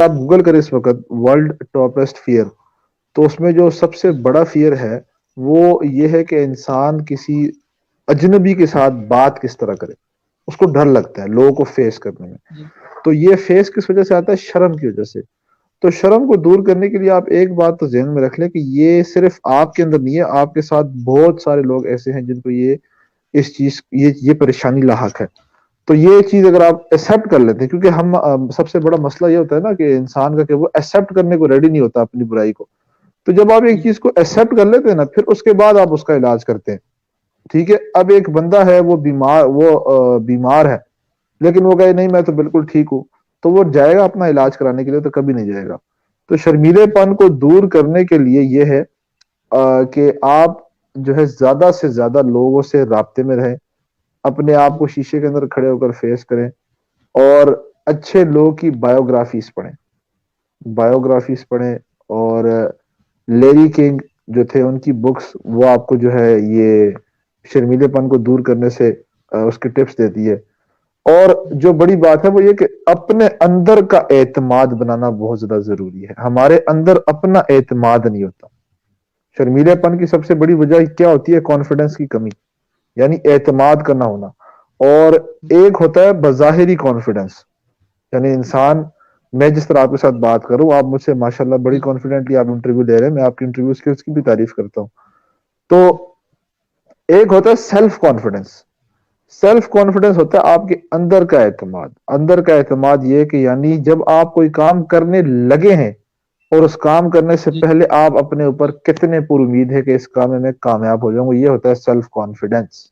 آپ گوگل کریں اس وقت ورلڈ ٹاپسٹ فیئر، تو اس میں جو سب سے بڑا فیئر ہے وہ یہ ہے کہ انسان کسی اجنبی کے ساتھ بات کس طرح کرے، اس کو ڈر لگتا ہے لوگوں کو فیس کرنے میں. جی تو یہ فیس کس وجہ سے آتا ہے؟ شرم کی وجہ سے. تو شرم کو دور کرنے کے لیے آپ ایک بات تو ذہن میں رکھ لیں کہ یہ صرف آپ کے اندر نہیں ہے، آپ کے ساتھ بہت سارے لوگ ایسے ہیں جن کو یہ اس چیز یہ پریشانی لاحق ہے. تو یہ چیز اگر آپ ایکسپٹ کر لیتے ہیں، کیونکہ ہم سب سے بڑا مسئلہ یہ ہوتا ہے نا کہ انسان کا کہ وہ ایکسپٹ کرنے کو ریڈی نہیں ہوتا اپنی برائی کو. تو جب آپ ایک جی چیز کو ایکسپٹ کر لیتے ہیں نا، پھر اس کے بعد آپ اس کا علاج کرتے ہیں. ٹھیک ہے، اب ایک بندہ ہے وہ بیمار ہے، لیکن وہ کہے نہیں میں تو بالکل ٹھیک ہوں، تو وہ جائے گا اپنا علاج کرانے کے لیے؟ تو کبھی نہیں جائے گا. تو شرمیلے پن کو دور کرنے کے لیے یہ ہے کہ آپ جو ہے زیادہ سے زیادہ لوگوں سے رابطے میں رہیں، اپنے آپ کو شیشے کے اندر کھڑے ہو کر فیس کریں، اور اچھے لوگ کی بایوگرافیز پڑھیں. بایوگرافیز پڑھیں، اور لیری کنگ جو تھے ان کی بکس وہ آپ کو جو ہے یہ شرمیلے پن کو دور کرنے سے اس کے ٹپس دیتی ہے. اور جو بڑی بات ہے وہ یہ کہ اپنے اندر کا اعتماد بنانا بہت زیادہ ضروری ہے. ہمارے اندر اپنا اعتماد نہیں ہوتا. شرمیلے پن کی سب سے بڑی وجہ کیا ہوتی ہے؟ کانفیڈنس کی کمی، یعنی اعتماد کرنا ہونا. اور ایک ہوتا ہے بظاہری کانفیڈنس، یعنی انسان، میں جس طرح آپ کے ساتھ بات کروں، آپ مجھ سے ماشاءاللہ بڑی جی کانفیڈنٹلی آپ انٹرویو لے رہے ہیں، میں آپ کی انٹرویو اسکلز کی بھی تعریف کرتا ہوں. تو ایک ہوتا ہے سیلف کانفیڈنس. سیلف کانفیڈنس ہوتا ہے آپ کے اندر کا اعتماد. اندر کا اعتماد یہ کہ یعنی جب آپ کوئی کام کرنے لگے ہیں اور اس کام کرنے سے جی پہلے آپ اپنے اوپر کتنے پر امید ہے کہ اس کام میں کامیاب ہو جاؤں گا، یہ ہوتا ہے سیلف کانفیڈنس.